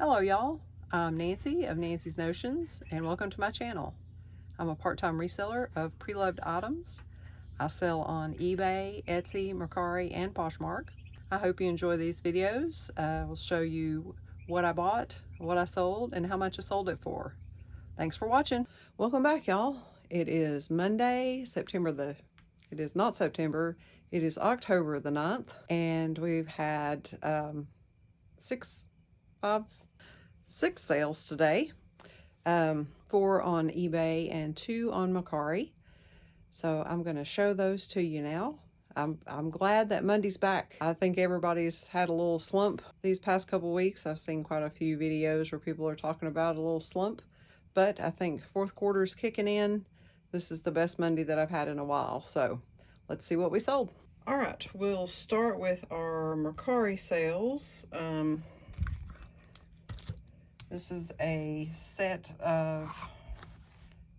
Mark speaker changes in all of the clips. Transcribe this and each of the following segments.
Speaker 1: Hello y'all, I'm Nancy of Nancy's Notions and welcome to my channel. I'm a part-time reseller of pre-loved items. I sell on eBay, Etsy, Mercari, and Poshmark. I hope you enjoy these videos. I'll show you what I bought, what I sold, and how much I sold it for. Thanks for watching. Welcome back y'all. It is Monday, it is not September, it is October the 9th, and we've had six sales today, 4 on eBay and 2 on Mercari. So I'm going to show those to you now. I'm glad that Monday's back. I think everybody's had a little slump these past couple weeks. I've seen quite a few videos where people are talking about a little slump, but I think fourth quarter's kicking in. This is the best Monday that I've had in a while. So let's see what we sold. All right, we'll start with our Mercari sales. This is a set of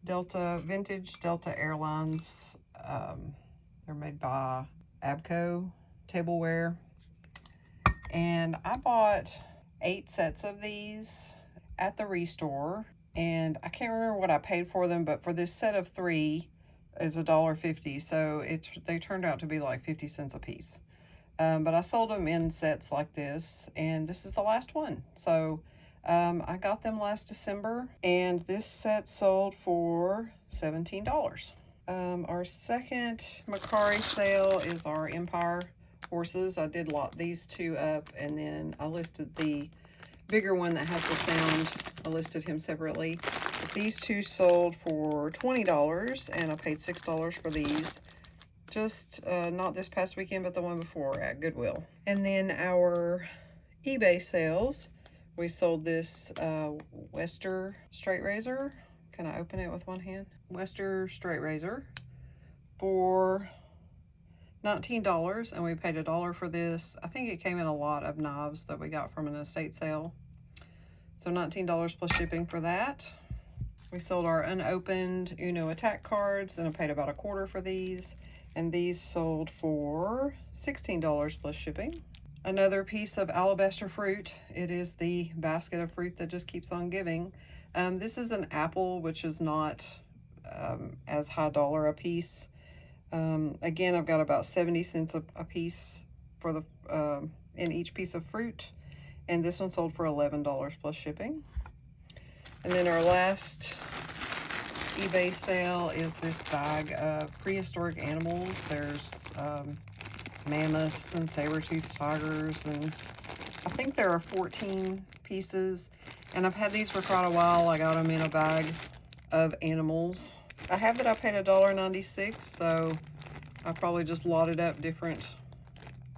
Speaker 1: vintage Delta Airlines. They're made by Abco Tableware. And I bought 8 sets of these at the Restore. And I can't remember what I paid for them, but for this set of 3 is $1.50. So they turned out to be like 50 cents a piece. But I sold them in sets like this, and this is the last one. So I got them last December, and this set sold for $17. Our second Mercari sale is our Empire horses. I did lot these 2 up, and then I listed the bigger one that has the sound. I listed him separately. But these 2 sold for $20, and I paid $6 for these. Just not this past weekend, but the one before at Goodwill. And then our eBay sales, we sold this Wester straight razor. Can I open it with one hand? Wester straight razor for $19, and we paid $1 for this. I think it came in a lot of knives that we got from an estate sale. So $19 plus shipping for that. We sold our unopened Uno attack cards, and I paid about $1/4 for these. And these sold for $16 plus shipping. Another piece of alabaster fruit. It is the basket of fruit that just keeps on giving. This is an apple, which is not as high dollar a piece. Again, I've got about 70 cents a piece for the in each piece of fruit. And this one sold for $11 plus shipping. And then our last eBay sale is this bag of prehistoric animals. There's mammoths and saber-toothed tigers, and I think there are 14 pieces, and I've had these for quite a while. I got them in a bag of animals. I have that I paid $1.96, so I probably just lotted up different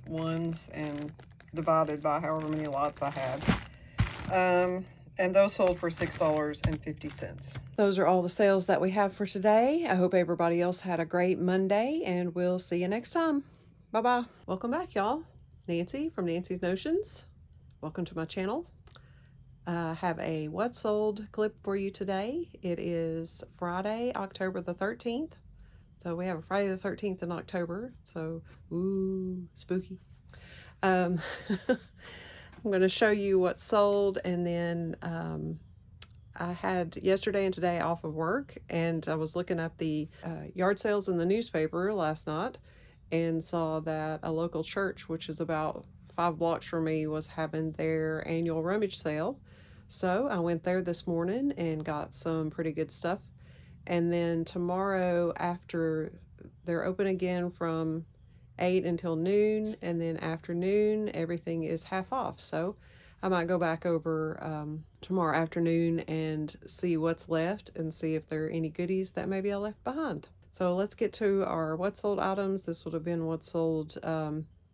Speaker 1: ones and divided by however many lots I had. And those sold for $6.50. Those are all the sales that we have for today. I hope everybody else had a great Monday, and we'll see you next time. Bye-bye. Welcome back, y'all. Nancy from Nancy's Notions. Welcome to my channel. I have a what sold clip for you today. It is Friday, October the 13th. So we have a Friday the 13th in October. So, ooh, spooky. I'm going to show you what sold, and then I had yesterday and today off of work, and I was looking at the yard sales in the newspaper last night and saw that a local church, which is about 5 blocks from me, was having their annual rummage sale. So I went there this morning and got some pretty good stuff. And then tomorrow, after they're open again from 8 until noon, and then afternoon everything is half off. So I might go back over tomorrow afternoon and see what's left and see if there are any goodies that maybe I left behind. So let's get to our what sold items. This would have been what sold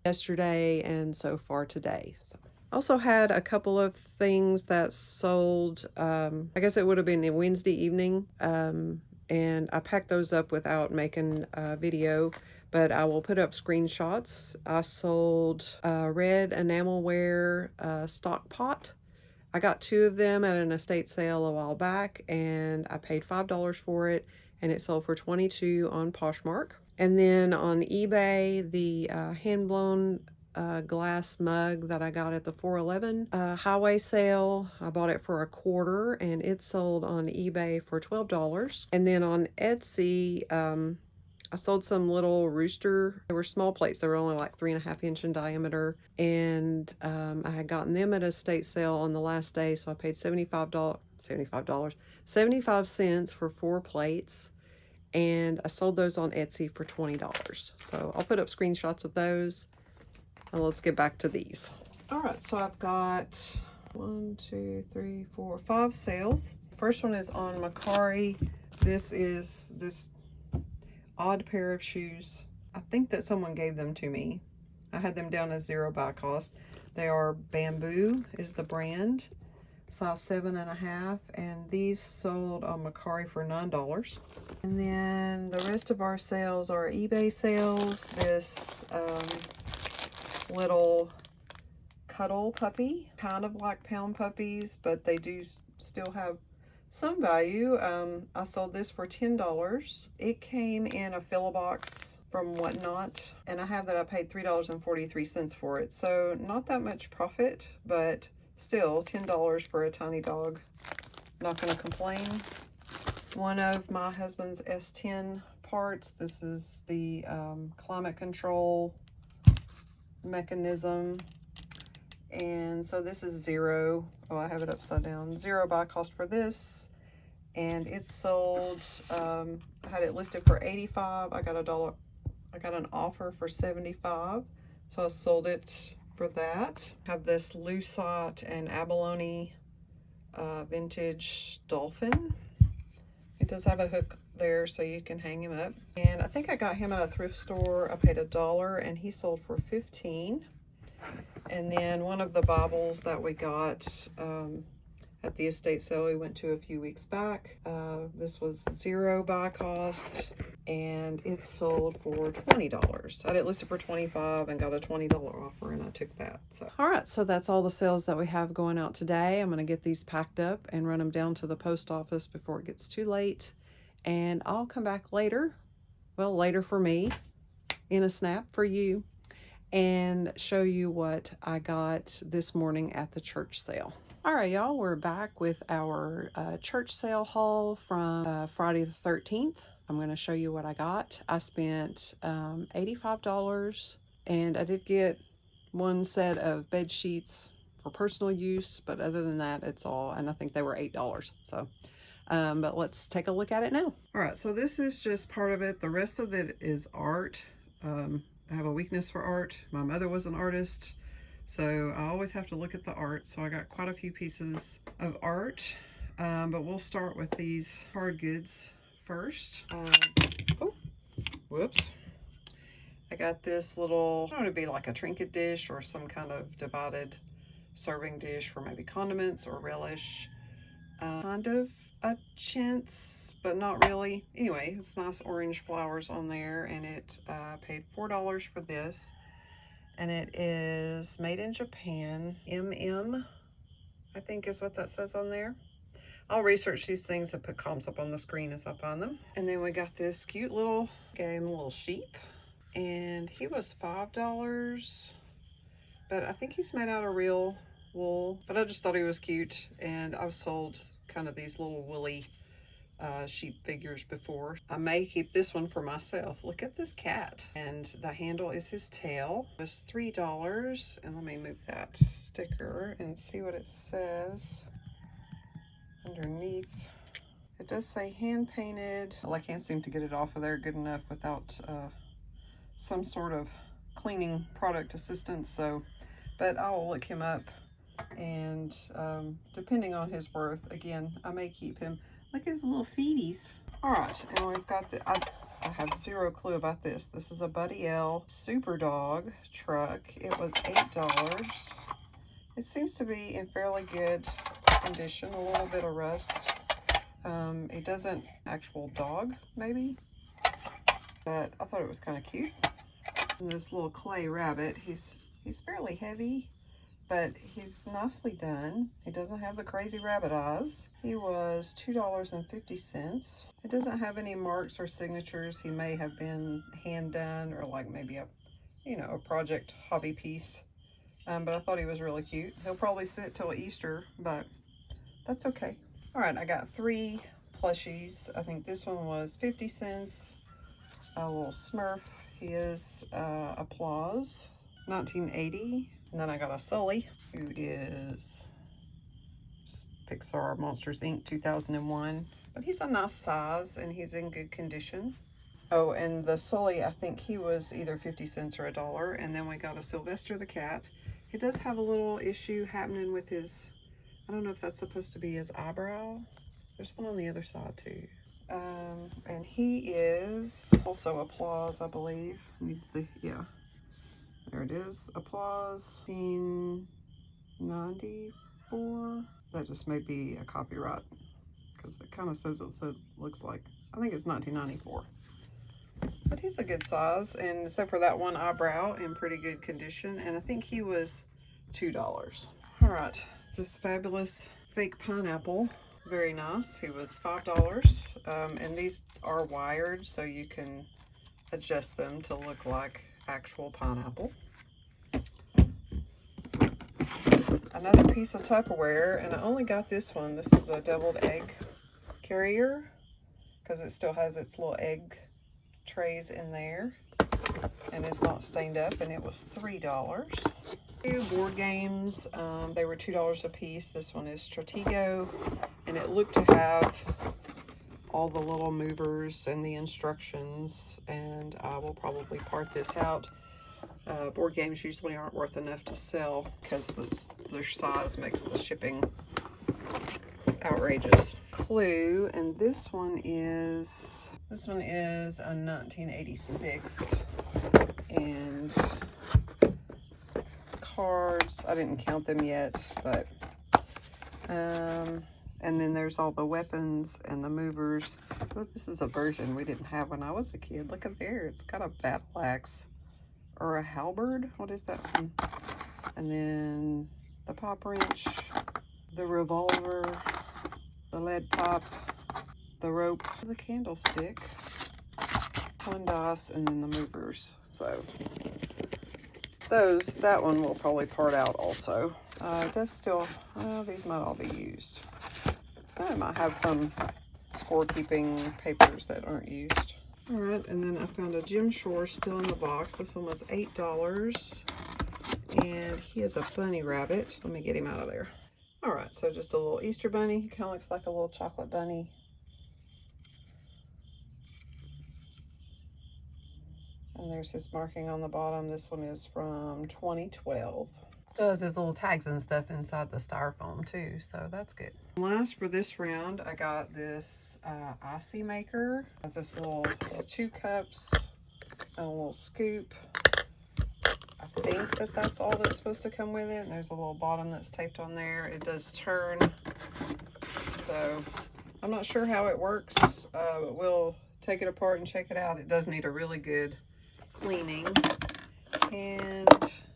Speaker 1: yesterday and so far today. So also had a couple of things that sold, I guess it would have been a Wednesday evening, and I packed those up without making a video, but I will put up screenshots. I sold a red enamelware stock pot. I got 2 of them at an estate sale a while back, and I paid $5 for it, and it sold for $22 on Poshmark. And then on eBay, the hand-blown glass mug that I got at the 411 highway sale. I bought it for $1.25 and it sold on eBay for $12. And then on Etsy, I sold some little rooster. They were small plates. They were only like 3.5 inch in diameter. And I had gotten them at a estate sale on the last day. So I paid $75 for 4 plates. And I sold those on Etsy for $20. So I'll put up screenshots of those. And let's get back to these. All right, so I've got 1, 2, 3, 4, 5 sales. First one is on Mercari. This is this odd pair of shoes. I think that someone gave them to me. I had them down as 0 buy cost. They are Bamboo is the brand, size 7.5, and these sold on Mercari for $9. And then the rest of our sales are eBay sales. This little cuddle puppy, kind of like pound puppies, but they do still have some value. I sold this for $10. It came in a fill box from Whatnot, and I have that I paid $3.43 for it. So not that much profit, but still $10 for a tiny dog. Not gonna complain. One of my husband's S10 parts. This is the climate control mechanism. And so this is 0. Oh, I have it upside down. 0 buy cost for this. And it sold, I had it listed for $85. I got an offer for $75. So I sold it for that. I have this Lucite and Abalone vintage dolphin. It does have a hook there so you can hang him up. And I think I got him at a thrift store. I paid $1 and he sold for $15. And then one of the Bibles that we got at the estate sale we went to a few weeks back. This was 0 buy cost and it sold for $20. I had it listed for $25 and got a $20 offer and I took that. So all right, so that's all the sales that we have going out today. I'm going to get these packed up and run them down to the post office before it gets too late. And I'll come back later, well, later for me, in a snap for you, and show you what I got this morning at the church sale. All right, y'all, we're back with our church sale haul from Friday the 13th. I'm going to show you what I got. I spent $85 and I did get one set of bed sheets for personal use, but other than that, it's all, and I think they were $8. So, but let's take a look at it now. All right, so this is just part of it. The rest of it is art. I have a weakness for art. My mother was an artist, so I always have to look at the art. So I got quite a few pieces of art, but we'll start with these hard goods first. Oh, whoops. I got this little, I don't know, it'd be like a trinket dish or some kind of divided serving dish for maybe condiments or relish. Kind of a chintz, but not really. Anyway, it's nice orange flowers on there, and it paid $4 for this. And it is made in Japan. MM, I think is what that says on there. I'll research these things and put comps up on the screen as I find them. And then we got this cute little game, little sheep. And he was $5, but I think he's made out of real wool. But I just thought he was cute, and I've sold kind of these little woolly sheep figures before. I may keep this one for myself. Look at this cat. And the handle is his tail. It was $3. And let me move that sticker and see what it says underneath. It does say hand painted. Well, I can't seem to get it off of there good enough without some sort of cleaning product assistance. So, but I will look him up, and depending on his worth, again, I may keep him. Look at his little feeties. All right, and we've got the, I have zero clue about this. This is a Buddy L Super Dog truck. It was $8. It seems to be in fairly good condition, a little bit of rust. It doesn't, actual dog maybe, but I thought it was kind of cute. And this little clay rabbit, he's fairly heavy, but he's nicely done. He doesn't have the crazy rabbit eyes. He was $2.50. It doesn't have any marks or signatures. He may have been hand done, or like maybe a you know, a project hobby piece. But I thought he was really cute. He'll probably sit till Easter, but that's okay. All right, I got 3 plushies. I think this one was 50 cents. A little Smurf. He is Applause, 1980. And then I got a Sully, who is Pixar Monsters Inc. 2001. But he's a nice size and he's in good condition. Oh, and the Sully, I think he was either 50 cents or $1. And then we got a Sylvester the cat. He does have a little issue happening with his, I don't know if that's supposed to be his eyebrow. There's one on the other side too. And he is also Applause, I believe. Needs to, yeah. There it is. Applause 1994. That just may be a copyright because it kind of says looks like, I think it's 1994. But he's a good size, and except for that one eyebrow, in pretty good condition. And I think he was $2. All right, this fabulous fake pineapple, very nice. He was $5. And these are wired, so you can adjust them to look like actual pineapple. Another piece of Tupperware, and I only got this one. This is a deviled egg carrier because it still has its little egg trays in there and it's not stained up, and it was $3. 2 board games, they were $2 a piece. This one is Stratego, and it looked to have all the little movers and the instructions, and I will probably part this out. Board games usually aren't worth enough to sell because their size makes the shipping outrageous. Clue, and this one is a 1986, and cards, I didn't count them yet, but and then there's all the weapons and the movers. But this is a version we didn't have when I was a kid. Look at there, it's got a battle axe or a halberd. What is that one? And then the pop wrench, the revolver, the lead pipe, the rope, the candlestick, 1 dice, and then the movers. So that one will probably part out also. It does still, these might all be used. I might have some scorekeeping papers that aren't used. All right, and then I found a Jim Shore still in the box. This one was $8, and he is a bunny rabbit. Let me get him out of there. All right, so just a little Easter bunny. He kind of looks like a little chocolate bunny. And there's his marking on the bottom. This one is from 2012. Still has his little tags and stuff inside the styrofoam too, so that's good. And last for this round, I got this icy maker. It has this little 2 cups and a little scoop. I think that's all that's supposed to come with it. And there's a little bottom that's taped on there. It does turn, so I'm not sure how it works, but we'll take it apart and check it out. It does need a really good cleaning. And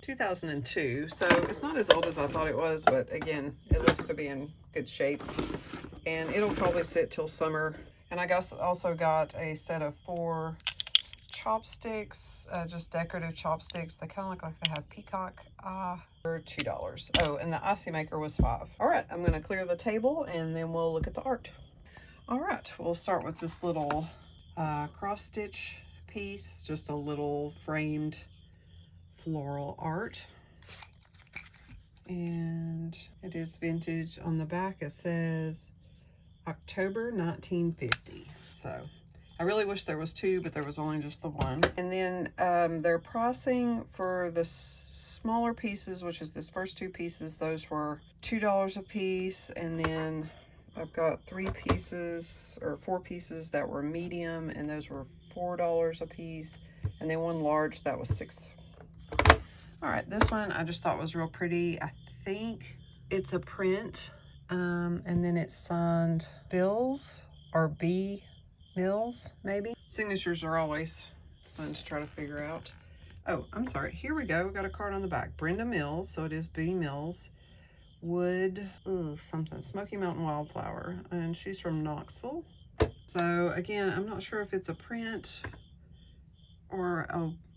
Speaker 1: 2002, so it's not as old as I thought it was, but again, it looks to be in good shape, and it'll probably sit till summer. And I guess also got a set of 4 chopsticks, just decorative chopsticks. They kind of look like they have peacock eye, for $2. Oh, and the icy maker was $5. All right, I'm gonna clear the table and then we'll look at the art. All right, we'll start with this little cross stitch piece, just a little framed floral art, and it is vintage. On the back it says October 1950. So I really wish there was 2, but there was only just the 1. And then their pricing for the smaller pieces, which is this first 2 pieces, those were $2 a piece. And then I've got 3 pieces or 4 pieces that were medium, and those were $4 a piece. And then 1 large that was $6. All right, this one I just thought was real pretty. I think it's a print, and then it's signed Bills or B. Mills, maybe. Signatures are always fun to try to figure out. Oh, I'm sorry. Here we go. We got a card on the back. Brenda Mills, so it is B. Mills. Wood, something, Smoky Mountain Wildflower, and she's from Knoxville. So again, I'm not sure if it's a print or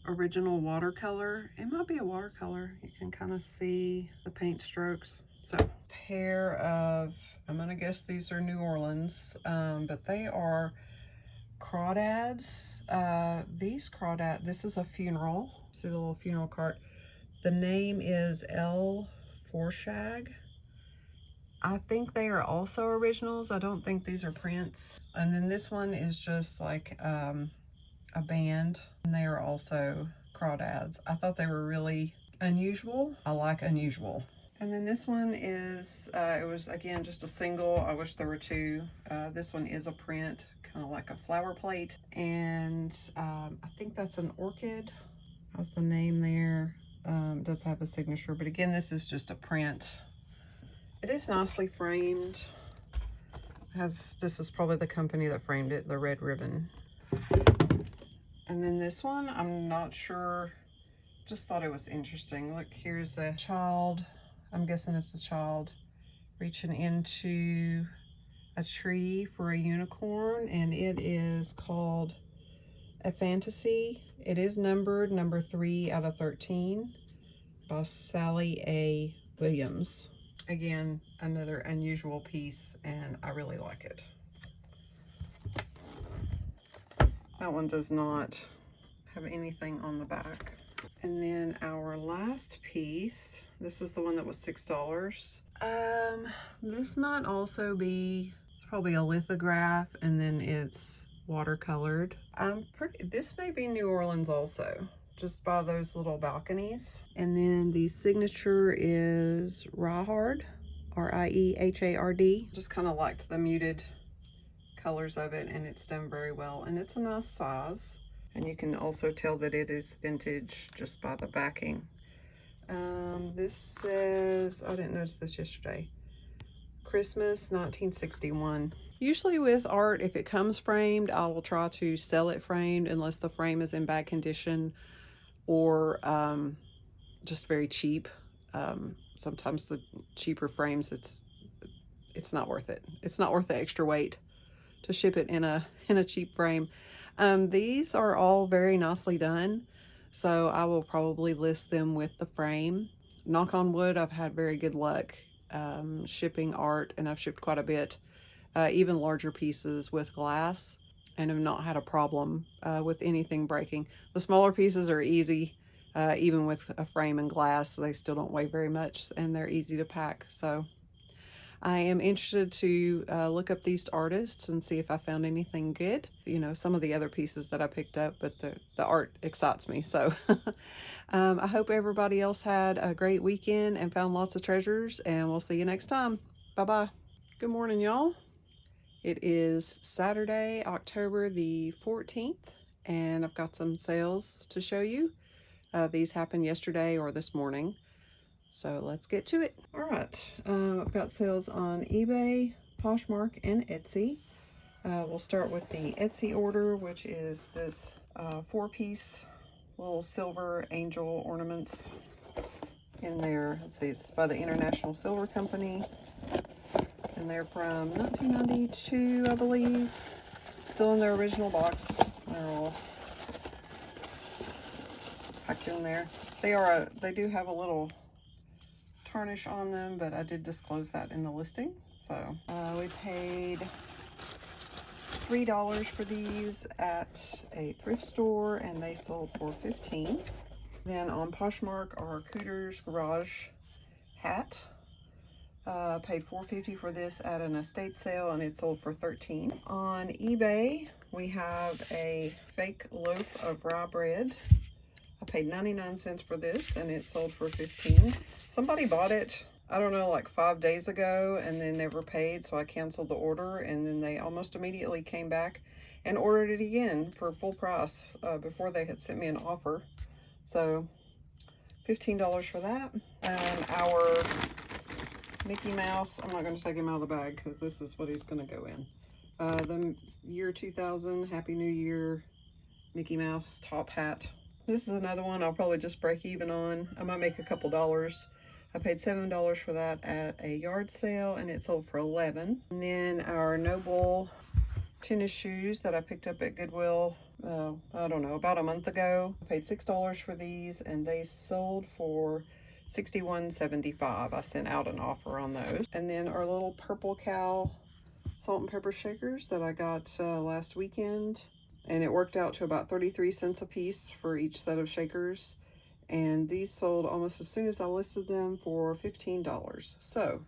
Speaker 1: original watercolor. It might be a watercolor. You can kind of see the paint strokes. So, pair of, I'm gonna guess these are New Orleans, but they are crawdads. These crawdads, this is a funeral. See the little funeral cart. The name is El Forshag. I think they are also originals. I don't think these are prints. And then this one is just like a band, and they are also crawdads. I thought they were really unusual. I like unusual. And then this one is, it was again just a single. I wish there were two. This one is a print, kind of like a flower plate. And I think that's an orchid. How's the name there? It does have a signature, but again, this is just a print. It is nicely framed. This is probably the company that framed it, the Red Ribbon. And then this one, I'm not sure, just thought it was interesting. Look, here's a child. I'm guessing it's a child reaching into a tree for a unicorn, and it is called A Fantasy. It is numbered number 3 out of 13 by Sally A. Williams. Again, another unusual piece, and I really like it. That one does not have anything on the back. And then our last piece, this is the one that was $6. This might also be, it's probably a lithograph, and then it's watercolored. This may be New Orleans also, just by those little balconies. And then the signature is Riehard, R-I-E-H-A-R-D. Just kind of liked the muted colors of it, and it's done very well, and it's a nice size. And you can also tell that it is vintage just by the backing. This says, I didn't notice this yesterday, Christmas 1961. Usually with art, if it comes framed, I will try to sell it framed unless the frame is in bad condition or just very cheap. Sometimes the cheaper frames, it's not worth it. It's not worth the extra weight to ship it in a cheap frame. These are all very nicely done, so I will probably list them with the frame. Knock on wood, I've had very good luck shipping art, and I've shipped quite a bit, even larger pieces with glass, and have not had a problem with anything breaking. The smaller pieces are easy, even with a frame and glass. They still don't weigh very much, and they're easy to pack. So I am interested to look up these artists and see if I found anything good. You know, some of the other pieces that I picked up, but the art excites me. So I hope everybody else had a great weekend and found lots of treasures, and we'll see you next time. Bye-bye. Good morning, y'all. It is Saturday, October the 14th, and I've got some sales to show you. These happened yesterday or this morning. So let's get to it. All right, I've got sales on eBay, Poshmark, and Etsy. We'll start with the Etsy order, which is this 4-piece little silver angel ornaments in there. Let's see, it's by the International Silver Company, and they're from 1992, I believe. Still in their original box. They're all packed in there. They do have a little tarnish on them, but I did disclose that in the listing. So we paid $3 for these at a thrift store, and they sold for $15. Then on Poshmark, our Cooter's Garage hat. Paid $4.50 for this at an estate sale, and it sold for $13. On eBay, we have a fake loaf of rye bread. I paid 99 cents for this, and it sold for $15. Somebody bought it, I don't know, like 5 days ago, and then never paid, so I canceled the order, and then they almost immediately came back and ordered it again for full price before they had sent me an offer. So $15 for that. And our Mickey Mouse, I'm not going to take him out of the bag because this is what he's going to go in. The year 2000 Happy New Year Mickey Mouse top hat. This is another one I'll probably just break even on. I might make a couple dollars. I paid $7 for that at a yard sale, and it sold for $11. And then our Noble tennis shoes that I picked up at Goodwill, I don't know, about a month ago. I paid $6 for these, and they sold for $61.75. I sent out an offer on those. And then our little Purple Cow salt and pepper shakers that I got last weekend. And it worked out to about 33 cents a piece for each set of shakers. And these sold almost as soon as I listed them for $15. So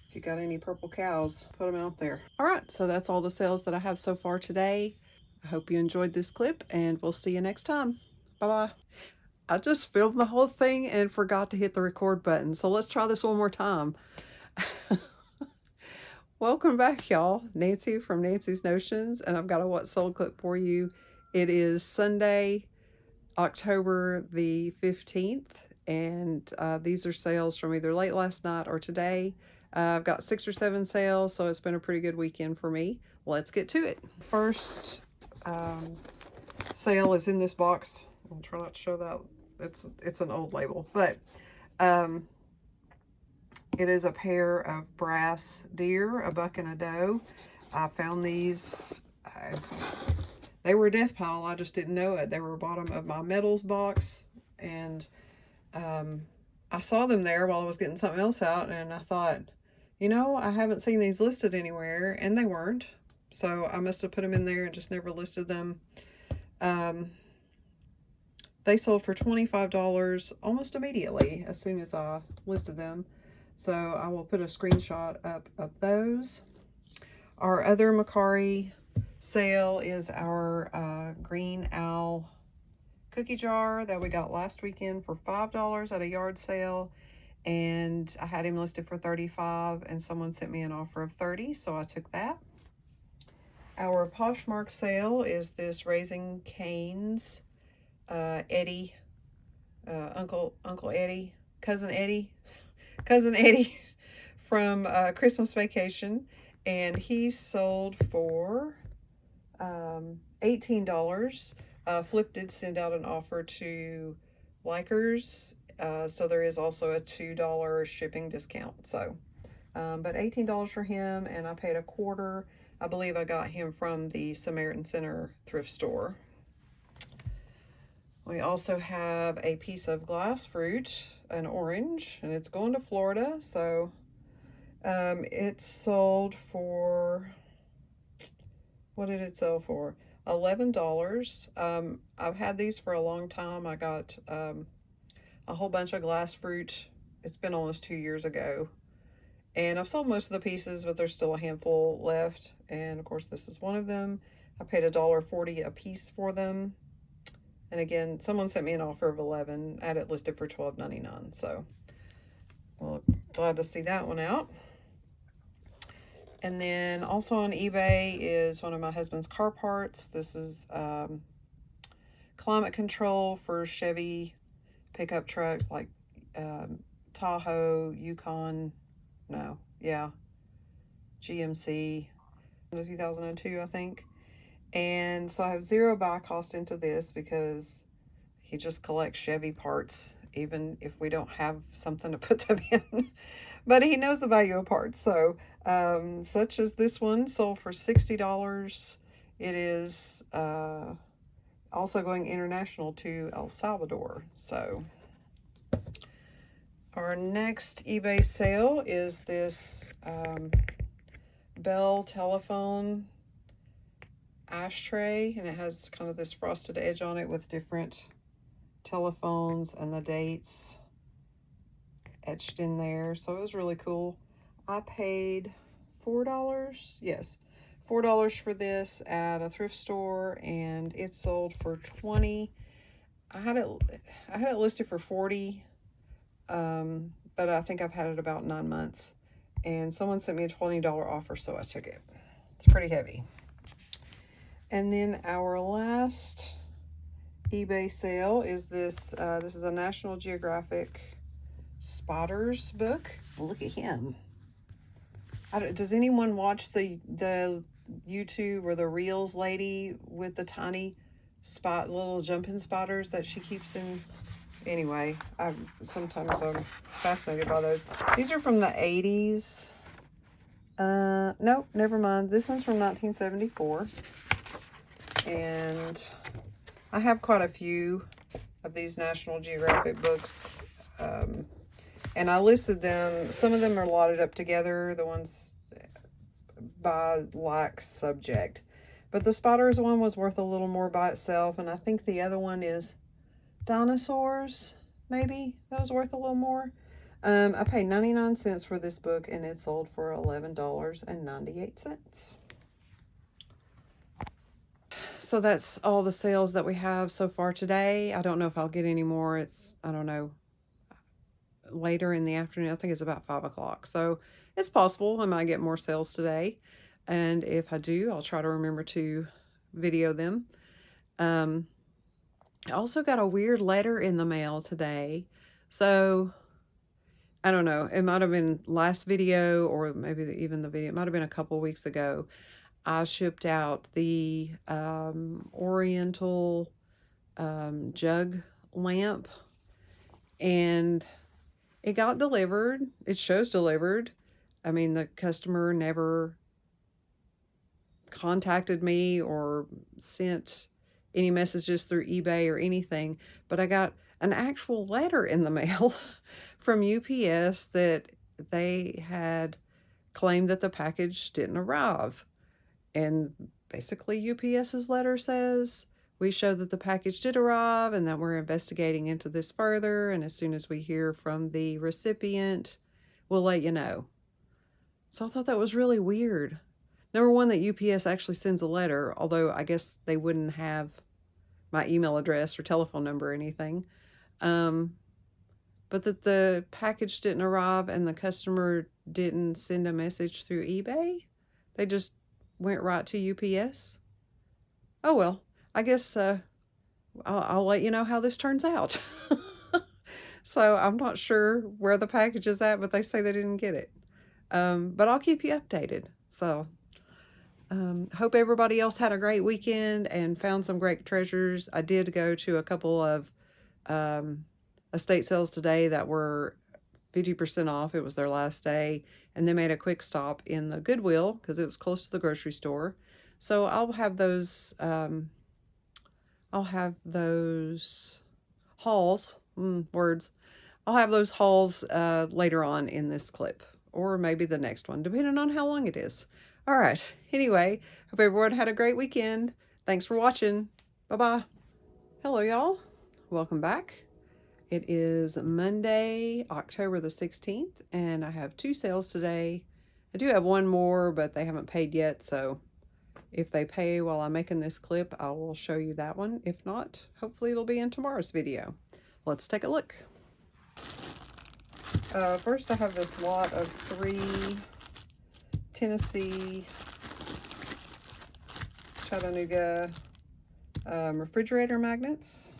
Speaker 1: if you got any Purple Cows, put them out there. All right, so that's all the sales that I have so far today. I hope you enjoyed this clip, and we'll see you next time. Bye-bye. I just filmed the whole thing and forgot to hit the record button, so let's try this one more time. Welcome back, y'all. Nancy from Nancy's Notions, and I've got a What Sold clip for you. It is Sunday, October the 15th, and these are sales from either late last night or today. I've got 6 or 7 sales, so it's been a pretty good weekend for me. Let's get to it. First sale is in this box. I'll try not to show that. It's an old label, but it is a pair of brass deer, a buck and a doe. I found these. They were a death pile. I just didn't know it. They were bottom of my metals box, and I saw them there while I was getting something else out, and I thought, you know, I haven't seen these listed anywhere, and they weren't. So I must have put them in there and just never listed them. They sold for $25 almost immediately as soon as I listed them. So I will put a screenshot up of those. Our other Mercari sale is our Green Owl cookie jar that we got last weekend for $5 at a yard sale. And I had him listed for $35, and someone sent me an offer of $30, so I took that. Our Poshmark sale is this Raising Cane's Eddie, Uncle Eddie, Cousin Eddie from Christmas Vacation, and he sold for $18. Flip did send out an offer to likers, so there is also a $2 shipping discount. So, but $18 for him, and I paid $0.25. I believe I got him from the Samaritan Center thrift store. We also have a piece of glass fruit, an orange, and it's going to Florida. So it sold for, what did it sell for? $11. I've had these for a long time. I got a whole bunch of glass fruit. It's been almost 2 years ago. And I've sold most of the pieces, but there's still a handful left. And of course, this is one of them. I paid $1.40 a piece for them. And again, someone sent me an offer of $11. I had it listed for $12.99. So, well, glad to see that one out. And then also on eBay is one of my husband's car parts. This is climate control for Chevy pickup trucks like Tahoe, Yukon, GMC, 2002, I think. And so I have zero buy cost into this because he just collects Chevy parts, even if we don't have something to put them in. But he knows the value of parts. So such as this one sold for $60. It is also going international to El Salvador. So our next eBay sale is this Bell telephone ashtray, and it has kind of this frosted edge on it with different telephones and the dates etched in there. So it was really cool. I paid $4. Yes, $4 for this at a thrift store, and it sold for $20. I had it listed for $40. But I think I've had it about 9 months, and someone sent me a $20 offer, so I took it. It's pretty heavy. And then our last eBay sale is this. This is a National Geographic Spotters book. Look at him. Does anyone watch the YouTube or the Reels lady with the tiny little jumping spotters that she keeps in? Anyway, sometimes I'm fascinated by those. These are from the 80s. Nope, never mind. This one's from 1974. And I have quite a few of these National Geographic books. And I listed them. Some of them are lotted up together, the ones by like subject. But the spiders one was worth a little more by itself. And I think the other one is dinosaurs, maybe. That was worth a little more. I paid 99 cents for this book, and it sold for $11.98. So that's all the sales that we have so far today. I don't know if I'll get any more. I don't know, later in the afternoon. I think it's about 5 o'clock. So it's possible I might get more sales today. And if I do, I'll try to remember to video them. I also got a weird letter in the mail today. So I don't know. It might have been last video, or maybe even the video. It might have been a couple weeks ago. I shipped out the Oriental jug lamp, and it got delivered. It shows delivered. I mean, the customer never contacted me or sent any messages through eBay or anything, but I got an actual letter in the mail from UPS that they had claimed that the package didn't arrive. And basically UPS's letter says, we show that the package did arrive and that we're investigating into this further, and as soon as we hear from the recipient, we'll let you know. So I thought that was really weird. Number one, that UPS actually sends a letter, although I guess they wouldn't have my email address or telephone number or anything. But that the package didn't arrive and the customer didn't send a message through eBay. They just went right to UPS. Oh well, I guess I'll let you know how this turns out. So I'm not sure where the package is at, but they say they didn't get it. But I'll keep you updated. So hope everybody else had a great weekend and found some great treasures. I did go to a couple of estate sales today that were 50% off. It was their last day, and they made a quick stop in the Goodwill because it was close to the grocery store. So I'll have those hauls, words. I'll have those hauls later on in this clip, or maybe the next one, depending on how long it is. All right. Anyway, hope everyone had a great weekend. Thanks for watching. Bye-bye. Hello, y'all. Welcome back. It is Monday, October the 16th, and I have 2 sales today. I do have one more, but they haven't paid yet, so if they pay while I'm making this clip, I will show you that one. If not, hopefully it'll be in tomorrow's video. Let's take a look. First, I have this lot of 3 Tennessee Chattanooga refrigerator magnets.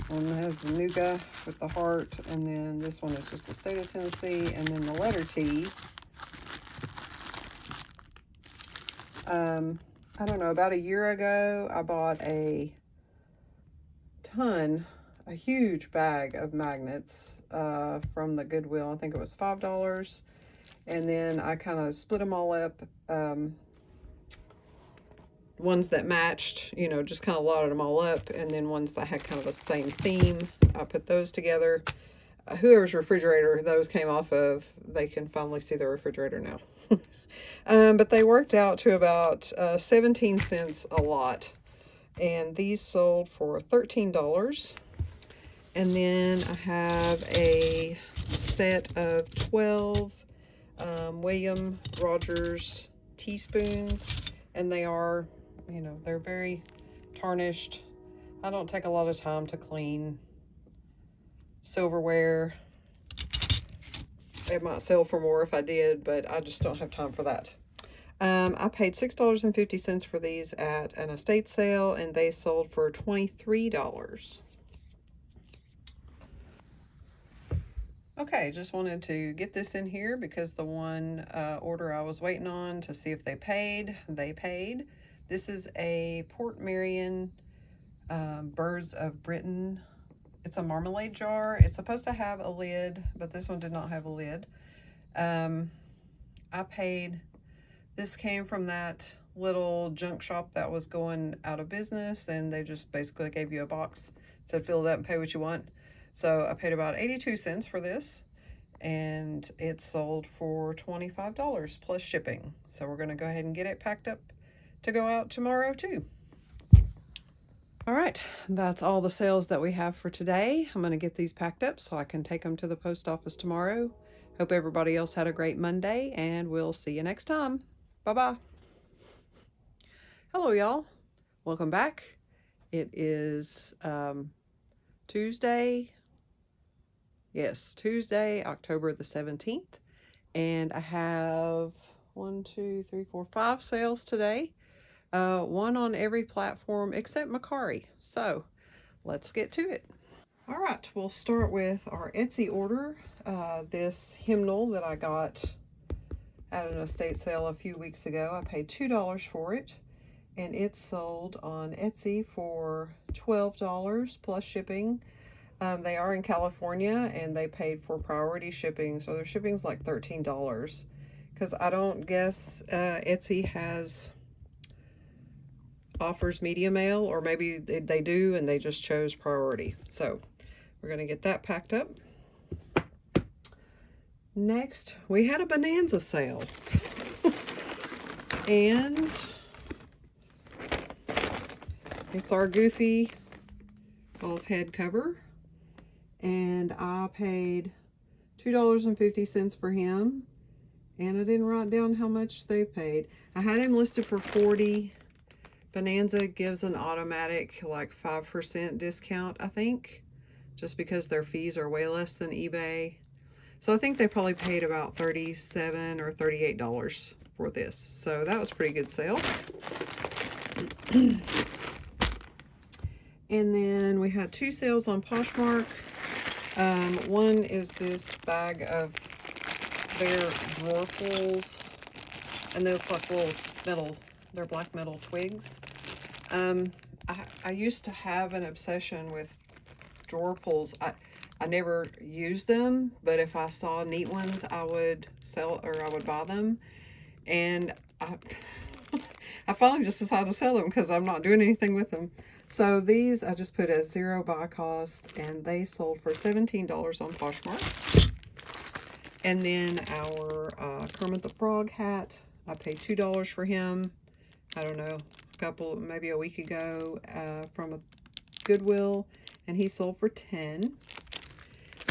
Speaker 1: One has the Nougat with the heart, and then this one is just the state of Tennessee, and then the letter T. I don't know, about a year ago, I bought a huge bag of magnets from the Goodwill. I think it was $5. And then I kind of split them all up. Ones that matched, you know, just kind of lotted them all up. And then ones that had kind of the same theme, I put those together. Whoever's refrigerator those came off of, they can finally see the refrigerator now. But they worked out to about 17 cents a lot. And these sold for $13. And then I have a set of 12 William Rogers teaspoons. And they are, you know, they're very tarnished. I don't take a lot of time to clean silverware. It might sell for more if I did, but I just don't have time for that. I paid $6.50 for these at an estate sale, and they sold for $23. Okay, just wanted to get this in here because the one order I was waiting on to see if they paid. This is a Port Marion Birds of Britain. It's a marmalade jar. It's supposed to have a lid, but this one did not have a lid. This came from that little junk shop that was going out of business, and they just basically gave you a box, said fill it up and pay what you want. So I paid about 82 cents for this, and it sold for $25 plus shipping. So we're going to go ahead and get it packed up to go out tomorrow too. All right, that's all the sales that we have for today. I'm going to get these packed up so I can take them to the post office tomorrow. Hope everybody else had a great Monday, and we'll see you next time. Bye-bye. Hello, y'all. Welcome back. It is Tuesday. Yes, Tuesday, October the 17th. And I have 5 sales today. One on every platform except Mercari. So let's get to it. All right, we'll start with our Etsy order. This hymnal that I got at an estate sale a few weeks ago. I paid $2 for it, and it sold on Etsy for $12 plus shipping. They are in California, and they paid for priority shipping, so their shipping's like $13. Because I don't guess Etsy offers media mail, or maybe they do and they just chose priority. So we're going to get that packed up. Next, we had a Bonanza sale. And it's our Goofy golf head cover. And I paid $2.50 for him. And I didn't write down how much they paid. I had him listed for $40. Bonanza gives an automatic like 5% discount, I think, just because their fees are way less than eBay. So I think they probably paid about $37 or $38 for this. So that was a pretty good sale. And then we had 2 sales on Poshmark. One is this bag of their drawer pulls, and they look like little metal, they're black metal twigs. I used to have an obsession with drawer pulls. I never used them, but if I saw neat ones, I would sell, or I would buy them. And I finally just decided to sell them because I'm not doing anything with them. So these I just put as 0 buy cost, and they sold for $17 on Poshmark. And then our Kermit the Frog hat, I paid $2 for him. I don't know, maybe a week ago from a Goodwill, and he sold for $10.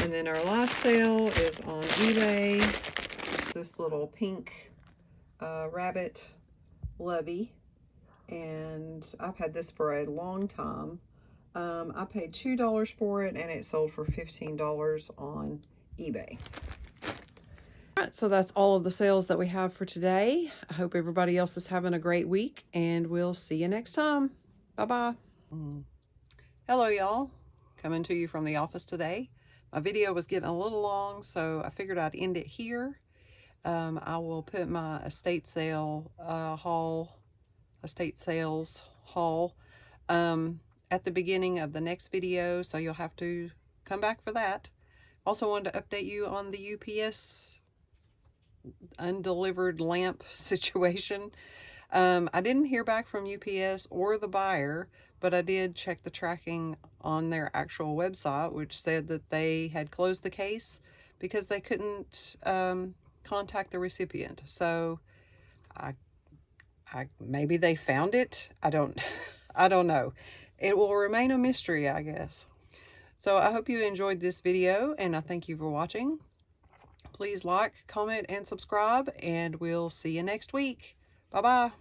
Speaker 1: And then our last sale is on eBay. It's this little pink rabbit Levy, and I've had this for a long time. I paid $2 for it, and it sold for $15 on eBay. All right, so that's all of the sales that we have for today. I hope everybody else is having a great week, and we'll see you next time. Bye-bye. Hello, y'all. Coming to you from the office today. My video was getting a little long, so I figured I'd end it here. I will put my estate sales haul at the beginning of the next video, so you'll have to come back for that. Also wanted to update you on the UPS undelivered lamp situation. I didn't hear back from UPS or the buyer, but I did check the tracking on their actual website, which said that they had closed the case because they couldn't contact the recipient. So maybe they found it. I don't know. It will remain a mystery, I guess. So I hope you enjoyed this video, and I thank you for watching. Please like, comment, and subscribe, and we'll see you next week. Bye-bye.